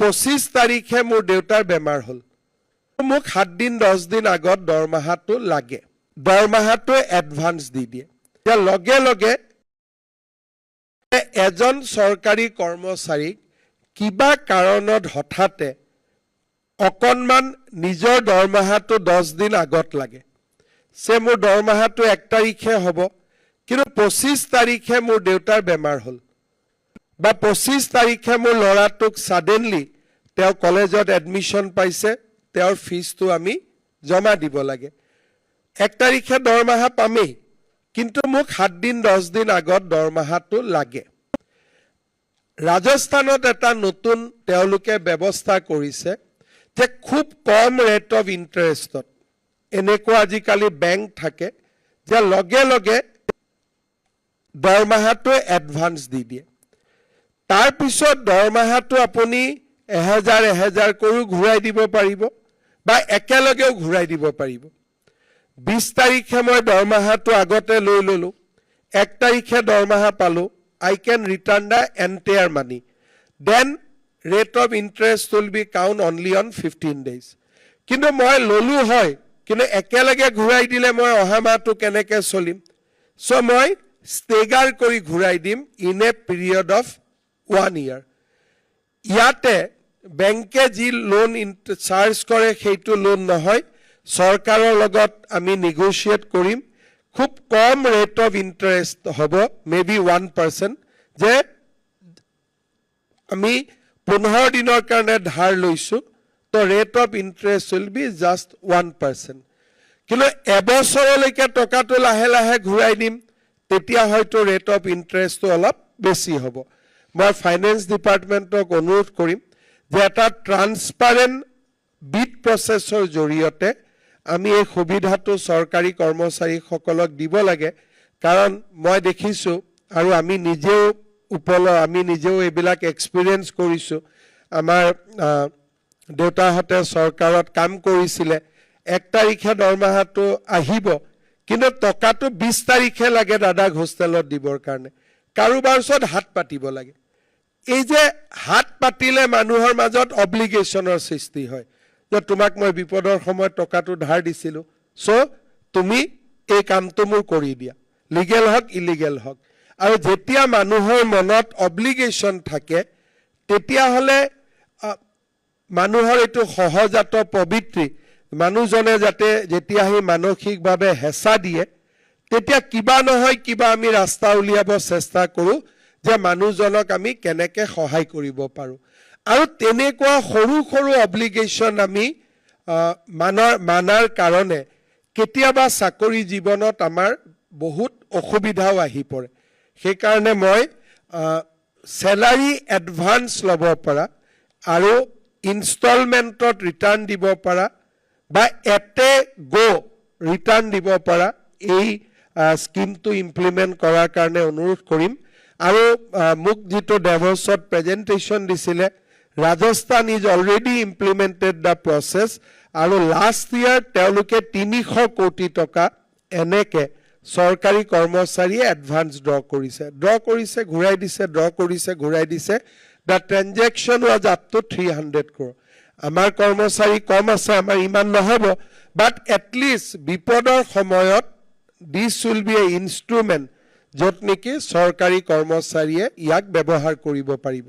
25 তাৰিখে মোৰ দেউতাৰ বেমাৰ হ'ল মোক 7 দিন 10 দিন আগত দৰমহাটো লাগে দৰমহাটো এডভান্স দি দিয়ে এতিয়া লগে লগে এজন চৰকাৰী কৰ্মচাৰীক কিবা কাৰণত হঠাতে অকনমান নিজৰ দৰমহাটো 10 দিন আগত লাগে সে মোৰ দৰমহাটো 1 তাৰিখে হ'ব কিন্তু 25 তাৰিখে মোৰ দেউতাৰ বেমাৰ হ'ল বা 25 তাৰিখে মোৰ লৰাটোক সাডেনলি তেওঁ কলেজত এডমিশন পাইছে তেওঁৰ ফিজটো আমি জমা দিব লাগে 1 তাৰিখে দৰমহা পামেই কিন্তু মোক 7 দিন 10 দিন আগত দৰমহাটো লাগে ৰাজস্থানত এটা নতুন তেওঁলোকে ব্যৱস্থা কৰিছে যে খুব কম ৰেট অফ ইন্টাৰেষ্টত এনেকুৱা আজিকালি বেংক থাকে যে লগে লগে দৰমহাটো এডভান্স দি দিয়ে তাৰ পিছত দৰমহাটো আপুনি 1000 কৰি ঘূৰাই দিব পাৰিব বা একেলগেও ঘূৰাই দিব পাৰিব 20 তাৰিখে মই দৰমহাটো আগতে লৈ ললো 1 তাৰিখে দৰমহা পালো I can return the entire money then rate of interest will be count only on 15 days কিন্তু মই ললো হয় কিন্তু একেলগে ঘূৰাই দিলে মই অহা মাহটো কেনেকৈ চলিম সো মই স্টেগাৰ কৰি ঘূৰাই দিম in a period of 1 year ইয়াতে বেংকে যি লোন চাৰ্জ কৰে সেইটো লোন নহয় সৰকাৰৰ লগত আমি নেগোশিয়েট কৰিম খুব কম ৰেট অফ ইন্টাৰেষ্ট হ'ব মেবি 1% যে আমি 15 দিনৰ কাৰণে ধাৰ লৈছো তো rate of interest will be just 1% কিন্তু এবছৰলৈকে টকাটো লাহে লাহে ঘূৰাই দিম তেতিয়া হয়তো ৰেট অফ ইন্টাৰেষ্টটো অলপ বেছি হ'ব মই ফাইনেন্স ডিপাৰ্টমেণ্টক অনুৰোধ কৰিম যে এটা ট্ৰান্সপাৰেন্ট বিড প্ৰসেছৰ জৰিয়তে আমি এই সুবিধাটো চৰকাৰী কৰ্মচাৰীসকলক দিব লাগে কাৰণ মই দেখিছো আৰু আমি নিজেও এইবিলাক এক্সপেৰিয়েন্স কৰিছো আমাৰ দেউতাহঁতে চৰকাৰত কাম কৰিছিলে 1 তাৰিখে দৰমহাটো আহিব কিন্তু টকাটো 20 তাৰিখে লাগে দাদাক হোষ্টেলত দিবৰ কাৰণে কাৰোবাৰ ওচৰত হাত পাতিব লাগে এই যে হাত পাতিলে মানুহৰ মাজত অব্লিগেশনৰ সৃষ্টি হয় যে তোমাক মই বিপদৰ সময়ত টকাটো ধাৰ দিছিলো সো তুমি এই কামটো মোৰ কৰি দিয়া লিগেল হক ইলিগেল হক আৰু যেতিয়া মানুহৰ মনত অব্লিগেশন থাকে তেতিয়া হলে মানুহৰ এটো সহজাত পবিত্ৰী মানুহজনে যাতে যেতিয়া হি মানসিকভাৱে হেঁচা দিয়ে তেতিয়া কিবা নহয় কিবা আমি ৰাস্তা উলিয়াব চেষ্টা কৰো যে মানুহজনক আমি কেনেকৈ সহায় কৰিব পাৰো আৰু তেনেকুৱা সৰু সৰু অব্লিগেশন আমি মানাৰ কাৰণে কেতিয়াবা চাকৰি জীৱনত আমাৰ বহুত অসুবিধাও আহি পৰে সেই কাৰণে মই স্যালাৰি এডভান্স লব পৰা আৰু ইনষ্টলমেন্টত ৰিটাৰ্ণ দিব পৰা বা এতে গো ৰিটাৰ্ণ দিব পৰা এই স্কিমটো ইমপ্লিমেন্ট কৰাৰ কাৰণে অনুৰোধ কৰিম আৰু মোক যেটো ডেভছত প্ৰেজেন্টেশন দিছিলে Rajasthan is already implemented the process আৰু last year তেওঁলোকে 300 কোটি টকা এনেকে সৰকাৰি কৰ্মচাৰী এডভান্স ড্ৰ কৰিছে ঘূৰাই দিছে ড্ৰ কৰিছে ঘূৰাই দিছে the transaction was up to 300 crore আমাৰ কৰ্মচাৰী কম আছে আমাৰ ইমান নহব but at least বিপদৰ সময়ত this will be a instrument যত নেকি সৰকাৰি কৰ্মচাৰীয়ে ইয়াক ব্যৱহাৰ কৰিব পাৰিব